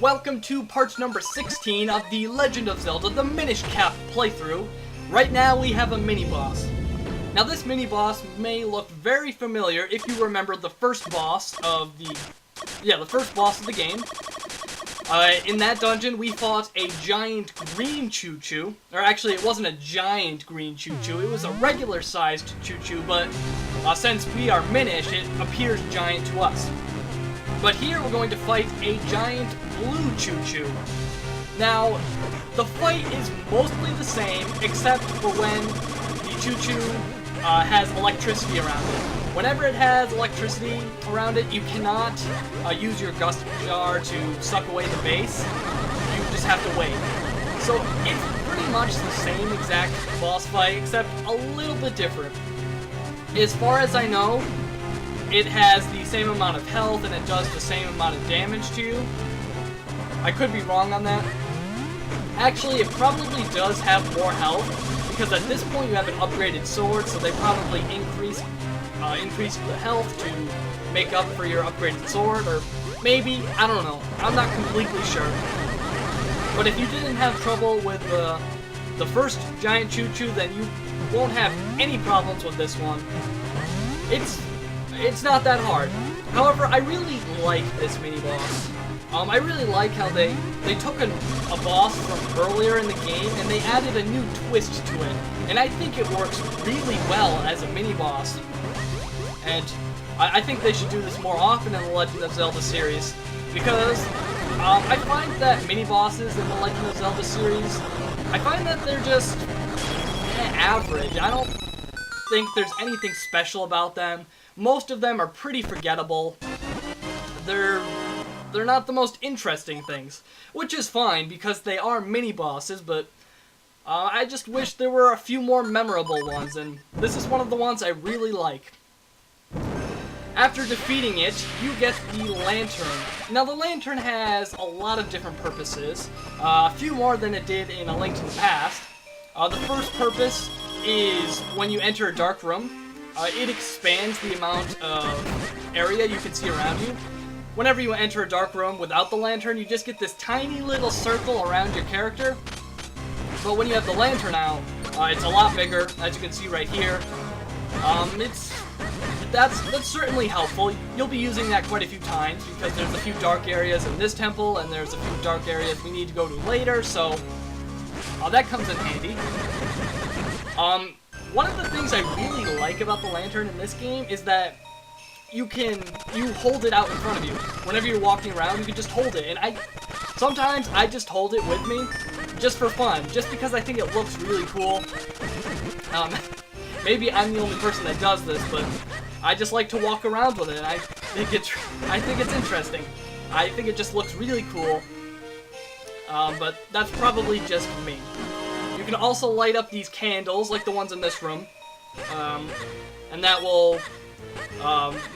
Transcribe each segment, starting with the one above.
Welcome to part number 16 of the Legend of Zelda, the Minish Cap playthrough. Right now we have a mini-boss. Now this mini-boss may look very familiar if you remember the first boss of the game. In that dungeon we fought a giant green choo-choo. Or actually it wasn't a giant green choo-choo, it was a regular sized choo-choo, but since we are Minish, it appears giant to us. But here we're going to fight a giant blue choo-choo. Now, the fight is mostly the same, except for when the choo-choo has electricity around it. Whenever it has electricity around it, you cannot use your gust jar to suck away the base. You just have to wait. So it's pretty much the same exact boss fight, except a little bit different. As far as I know, it has the same amount of health and it does the same amount of damage to you. I could be wrong on that. Actually, it probably does have more health, because at this point you have an upgraded sword, so they probably increased the health to make up for your upgraded sword, or maybe, I don't know. I'm not completely sure. But if you didn't have trouble with the first giant choo-choo, then you won't have any problems with this one. It's not that hard. However, I really like this mini-boss. I really like how they took a boss from earlier in the game and they added a new twist to it. And I think it works really well as a mini-boss. And I think they should do this more often in the Legend of Zelda series. Because I find that mini-bosses in the Legend of Zelda series, I find that they're just average. I don't think there's anything special about them. Most of them are pretty forgettable. They're not the most interesting things, which is fine because they are mini-bosses, but I just wish there were a few more memorable ones, and this is one of the ones I really like. After defeating it, you get the lantern. Now the lantern has a lot of different purposes, a few more than it did in A Link to the Past. The first purpose is when you enter a dark room. It expands the amount of area you can see around you. Whenever you enter a dark room without the lantern, you just get this tiny little circle around your character. But when you have the lantern out, it's a lot bigger, as you can see right here. That's certainly helpful. You'll be using that quite a few times because there's a few dark areas in this temple and there's a few dark areas we need to go to later, so that comes in handy. One of the things I really like about the lantern in this game is that you hold it out in front of you. Whenever you're walking around, you can just hold it. And sometimes I just hold it with me, just for fun, just because I think it looks really cool. Maybe I'm the only person that does this, but I just like to walk around with it. I think it's interesting. I think it just looks really cool. But that's probably just me. You can also light up these candles, like the ones in this room, and that will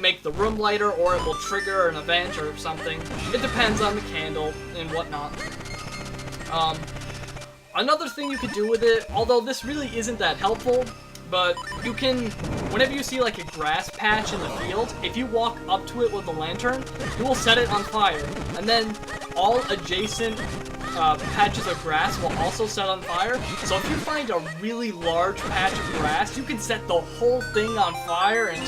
make the room lighter, or it will trigger an event or something. It depends on the candle and whatnot. Another thing you could do with it, although this really isn't that helpful, but you can, whenever you see like a grass patch in the field, if you walk up to it with a lantern, you will set it on fire, and then all adjacent patches of grass will also set on fire. So if you find a really large patch of grass, you can set the whole thing on fire, and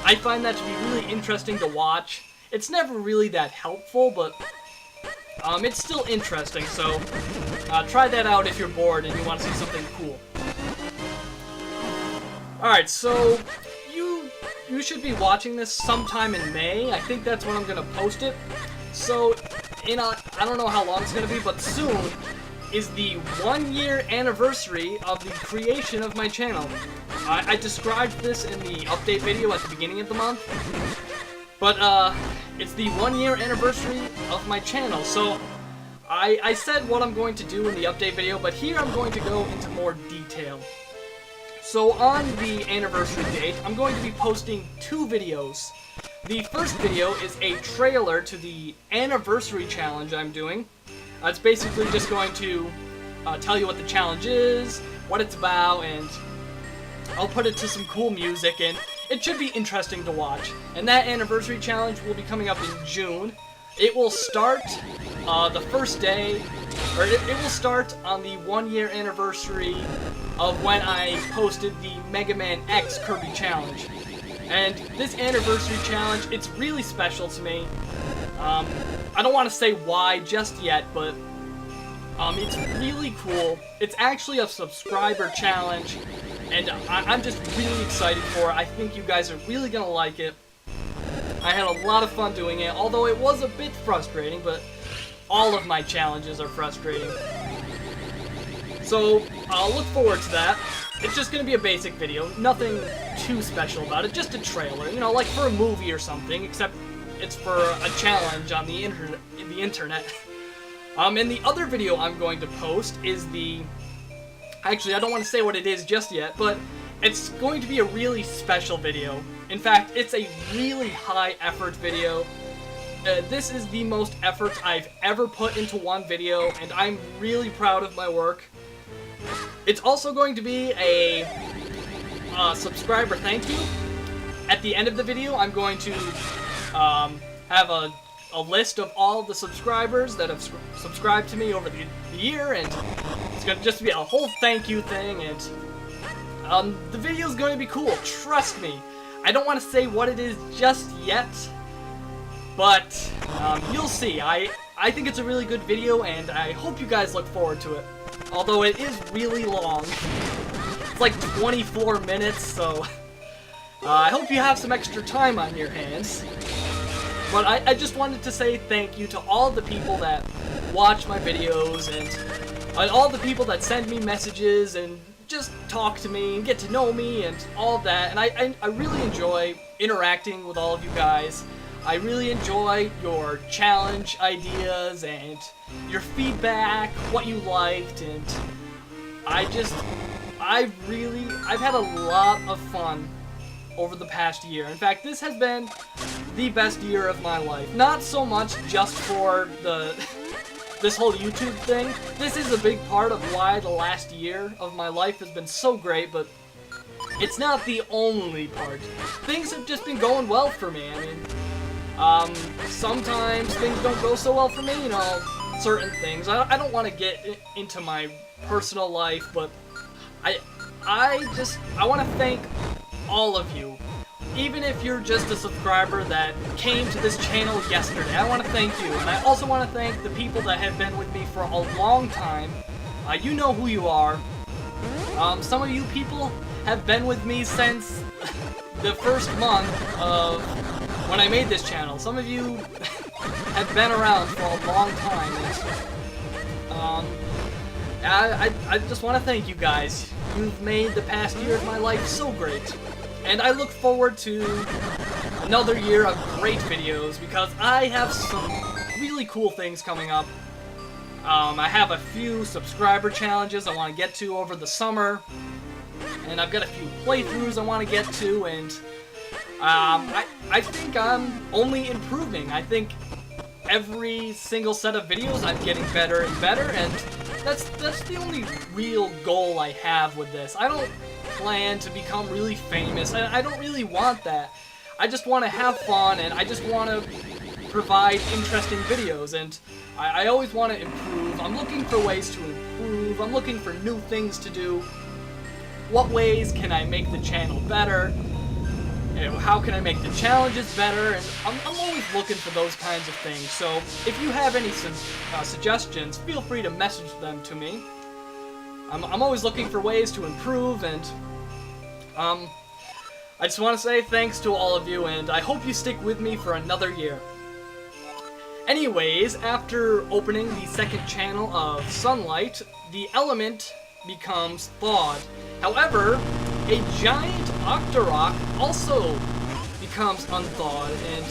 I find that to be really interesting to watch. It's never really that helpful, but it's still interesting, so try that out if you're bored and you want to see something cool. Alright, so you should be watching this sometime in May. I think that's when I'm going to post it. So I don't know how long it's going to be, but soon is the 1-year anniversary of the creation of my channel. I described this in the update video at the beginning of the month, but it's the 1-year anniversary of my channel, so I said what I'm going to do in the update video, but here I'm going to go into more detail. So on the anniversary date, I'm going to be posting 2 videos. The first video is a trailer to the anniversary challenge I'm doing. It's basically just going to tell you what the challenge is, what it's about, and I'll put it to some cool music, and it should be interesting to watch. And that anniversary challenge will be coming up in June. It will start the first day, or it will start on the 1-year anniversary of when I posted the Mega Man X Kirby Challenge. And this anniversary challenge, it's really special to me. I don't want to say why just yet, but it's really cool. It's actually a subscriber challenge, and I'm just really excited for it. I think you guys are really gonna like it. I had a lot of fun doing it, although it was a bit frustrating, but all of my challenges are frustrating. So, I'll look forward to that. It's just gonna be a basic video, nothing too special about it, just a trailer, you know, like for a movie or something, except it's for a challenge on the internet. And the other video I'm going to post is actually, I don't want to say what it is just yet, but it's going to be a really special video. In fact, it's a really high effort video. This is the most effort I've ever put into one video, and I'm really proud of my work. It's also going to be a subscriber thank you. At the end of the video, I'm going to have a list of all the subscribers that have subscribed to me over the year, and it's going to just be a whole thank you thing, and the video is going to be cool, trust me. I don't want to say what it is just yet, but you'll see. I think it's a really good video, and I hope you guys look forward to it. Although it is really long. It's like 24 minutes, so I hope you have some extra time on your hands. But I just wanted to say thank you to all the people that watch my videos, and all the people that send me messages and just talk to me and get to know me and all of that. And I really enjoy interacting with all of you guys. I really enjoy your challenge ideas and your feedback, what you liked, and I've had a lot of fun over the past year. In fact, this has been the best year of my life. Not so much just for this whole YouTube thing. This is a big part of why the last year of my life has been so great, but it's not the only part. Things have just been going well for me. I mean, sometimes things don't go so well for me, you know, certain things. I don't want to get into my personal life, but I want to thank all of you. Even if you're just a subscriber that came to this channel yesterday, I want to thank you. And I also want to thank the people that have been with me for a long time. You know who you are. Some of you people have been with me since the first month of when I made this channel. Some of you have been around for a long time. I just want to thank you guys. You've made the past year of my life so great. And I look forward to another year of great videos, because I have some really cool things coming up. I have a few subscriber challenges I want to get to over the summer, and I've got a few playthroughs I want to get to, and I think I'm only improving. I think every single set of videos I'm getting better and better, and that's the only real goal I have with this. I don't plan to become really famous. I don't really want that. I just want to have fun, and I just want to provide interesting videos, and I always want to improve. I'm looking for ways to improve. I'm looking for new things to do. What ways can I make the channel better? You know, how can I make the challenges better? And I'm always looking for those kinds of things. So if you have any suggestions, feel free to message them to me. I'm always looking for ways to improve, and I just want to say thanks to all of you, and I hope you stick with me for another year. Anyways, after opening the second channel of Sunlight, the element becomes thawed. However, a giant Octorok also becomes unthawed, and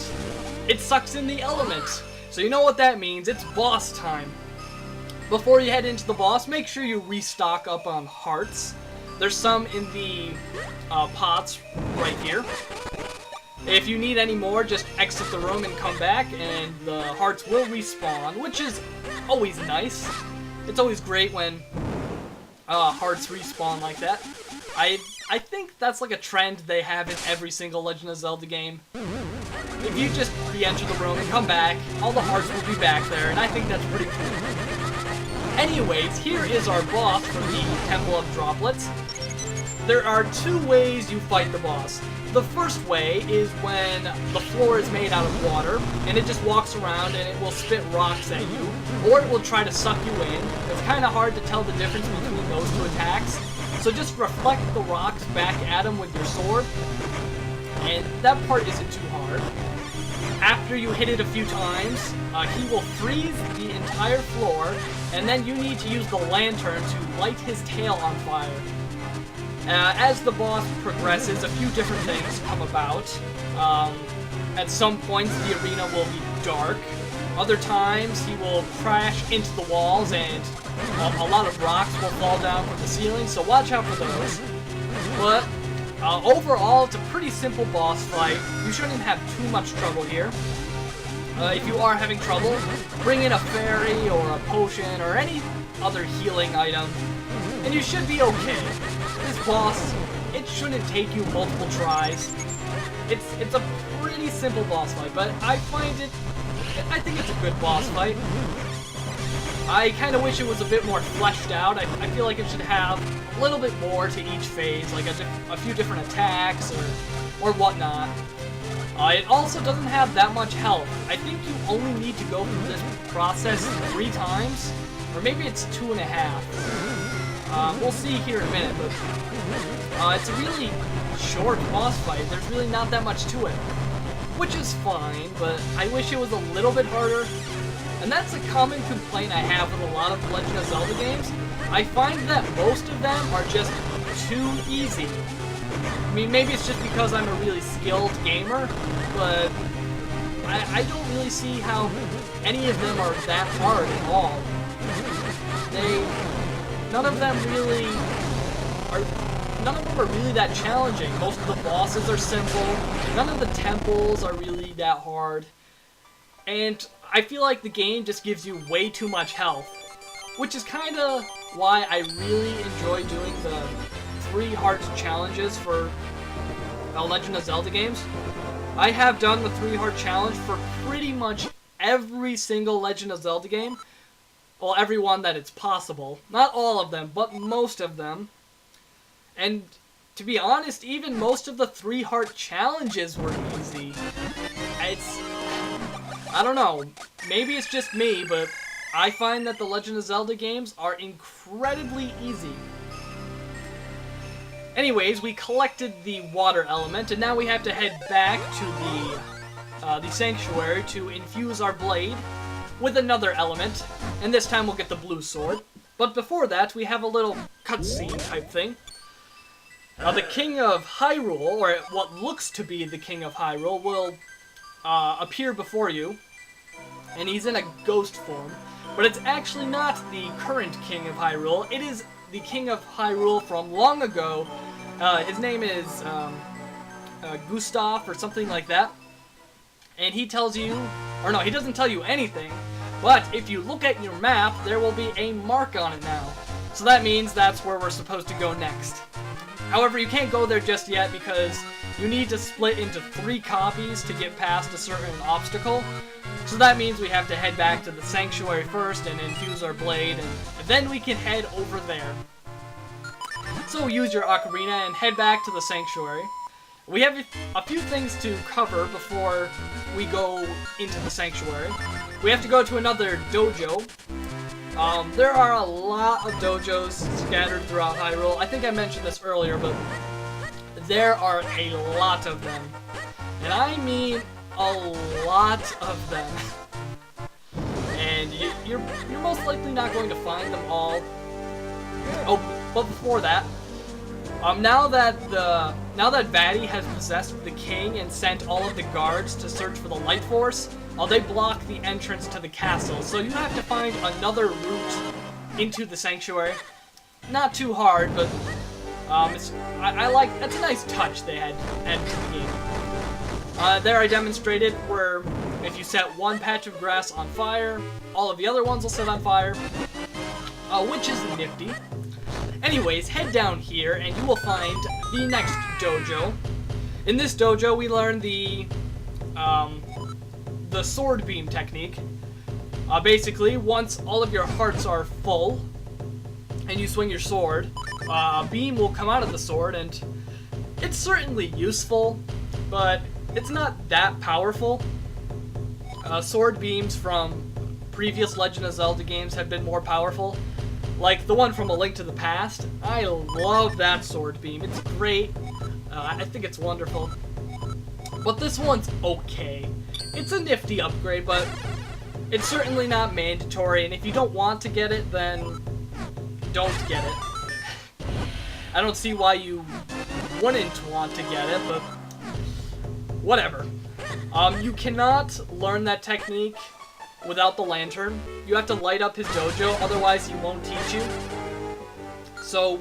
it sucks in the element. So you know what that means, it's boss time. Before you head into the boss, make sure you restock up on hearts. There's some in the pots right here. If you need any more, just exit the room and come back, and the hearts will respawn, which is always nice. It's always great when hearts respawn like that. I think that's like a trend they have in every single Legend of Zelda game. if you just re-enter the room and come back, all the hearts will be back there, and I think that's pretty cool. Anyways, here is our boss for the Temple of Droplets. There are two ways you fight the boss. The first way is when the floor is made out of water, and it just walks around and it will spit rocks at you, or it will try to suck you in. It's kind of hard to tell the difference between those two attacks, so just reflect the rocks back at him with your sword, and that part isn't too hard. After you hit it a few times, he will freeze the entire floor, and then you need to use the lantern to light his tail on fire. As the boss progresses, a few different things come about. At some points, the arena will be dark. Other times, he will crash into the walls, and a lot of rocks will fall down from the ceiling, so watch out for those. But overall, it's a pretty simple boss fight. You shouldn't have too much trouble here. If you are having trouble, bring in a fairy or a potion or any other healing item, and you should be okay. This boss, it shouldn't take you multiple tries. It's a pretty simple boss fight, but I think it's a good boss fight. I kind of wish it was a bit more fleshed out. I feel like it should have a little bit more to each phase, like a few different attacks or whatnot. It also doesn't have that much health. I think you only need to go through this process 3 times, or maybe it's 2.5. We'll see here in a minute, but it's a really short boss fight. There's really not that much to it, which is fine, but I wish it was a little bit harder. And that's a common complaint I have with a lot of Legend of Zelda games. I find that most of them are just too easy. I mean, maybe it's just because I'm a really skilled gamer, but I don't really see how any of them are that hard at all. None of them are really that challenging. Most of the bosses are simple. None of the temples are really that hard. And I feel like the game just gives you way too much health, which is kind of why I really enjoy doing the 3 hearts challenges for Legend of Zelda games. I have done the 3 heart challenge for pretty much every single Legend of Zelda game. Well, every one that it's possible. Not all of them, but most of them. And to be honest, even most of the 3 heart challenges were easy. I don't know, maybe it's just me, but I find that the Legend of Zelda games are incredibly easy. Anyways, we collected the water element, and now we have to head back to the sanctuary to infuse our blade with another element, and this time we'll get the blue sword. But before that, we have a little cutscene type thing. The King of Hyrule, or what looks to be the King of Hyrule, will appear before you, and he's in a ghost form. But it's actually not the current King of Hyrule. It is the King of Hyrule from long ago. His name is Gustav or something like that. And he tells you, or no, he doesn't tell you anything, but if you look at your map, there will be a mark on it now. So that means that's where we're supposed to go next. However, you can't go there just yet because you need to split into 3 copies to get past a certain obstacle. So that means we have to head back to the sanctuary first and infuse our blade, and then we can head over there. So use your ocarina and head back to the sanctuary. We have a few things to cover before we go into the sanctuary. We have to go to another dojo. There are a lot of dojos scattered throughout Hyrule. I think I mentioned this earlier, but there are a lot of them. And I mean a lot of them. And you're most likely not going to find them all. Oh, but before that, now that Vaddie has possessed the king and sent all of the guards to search for the light force, they block the entrance to the castle. So you have to find another route into the sanctuary. Not too hard, but I like, that's a nice touch they had added to the game. There I demonstrated where if you set one patch of grass on fire, all of the other ones will set on fire, which is nifty. Anyways, head down here and you will find the next dojo. In this dojo we learn the the sword beam technique. Basically, once all of your hearts are full and you swing your sword, a beam will come out of the sword, and it's certainly useful, but it's not that powerful. Sword beams from previous Legend of Zelda games have been more powerful, like the one from A Link to the Past. I love that sword beam. It's great. I think it's wonderful. But this one's okay. It's a nifty upgrade, but it's certainly not mandatory, and if you don't want to get it, then don't get it. I don't see why you wouldn't want to get it, but whatever. You cannot learn that technique without the lantern. You have to light up his dojo, otherwise he won't teach you. So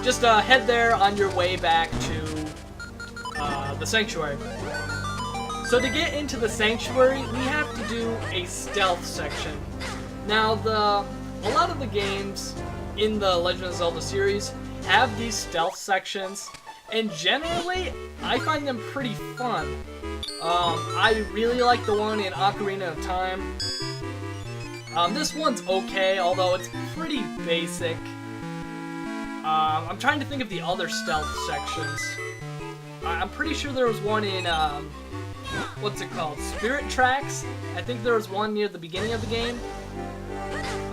just head there on your way back to the sanctuary. So to get into the sanctuary, we have to do a stealth section. Now, a lot of the games in the Legend of Zelda series have these stealth sections, and generally, I find them pretty fun. I really like the one in Ocarina of Time. This one's okay, although it's pretty basic. I'm trying to think of the other stealth sections. I'm pretty sure there was one in, what's it called? Spirit Tracks? I think there was one near the beginning of the game.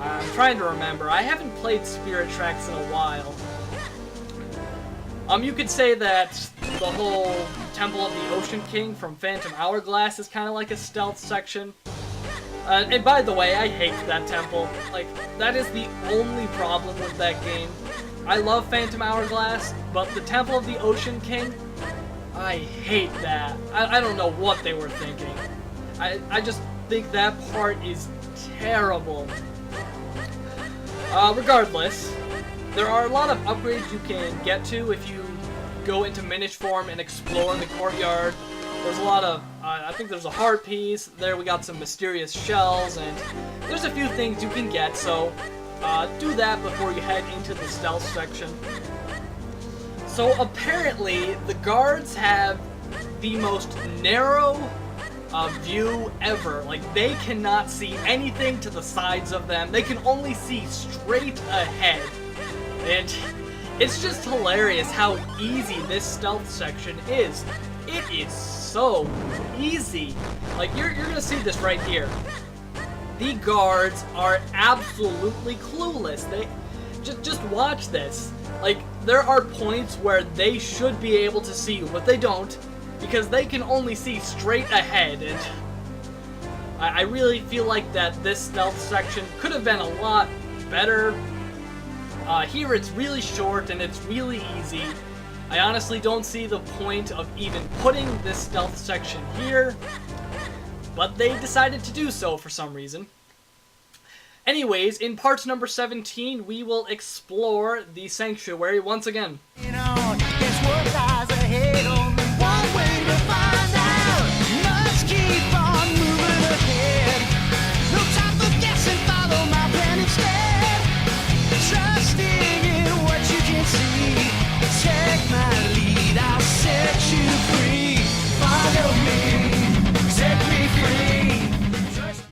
I'm trying to remember. I haven't played Spirit Tracks in a while. You could say that the whole Temple of the Ocean King from Phantom Hourglass is kind of like a stealth section. And by the way, I hate that temple. Like, that is the only problem with that game. I love Phantom Hourglass, but the Temple of the Ocean King, I hate that. I don't know what they were thinking. I just think that part is terrible. Regardless, there are a lot of upgrades you can get to if you go into Minish form and explore the courtyard. There's a lot of, I think there's a heart piece, there we got some mysterious shells, and there's a few things you can get, so do that before you head into the stealth section. So apparently, the guards have the most narrow view ever. Like, they cannot see anything to the sides of them. They can only see straight ahead. And it's just hilarious how easy this stealth section is. It is so easy. Like, you're gonna see this right here. The guards are absolutely clueless. They just watch this. Like, there are points where they should be able to see you, but they don't, because they can only see straight ahead, and I really feel like that this stealth section could have been a lot better. Here it's really short and it's really easy. I honestly don't see the point of even putting this stealth section here, but they decided to do so for some reason. Anyways, in part number 17, we will explore the sanctuary once again. Guess what lies ahead, only one way to find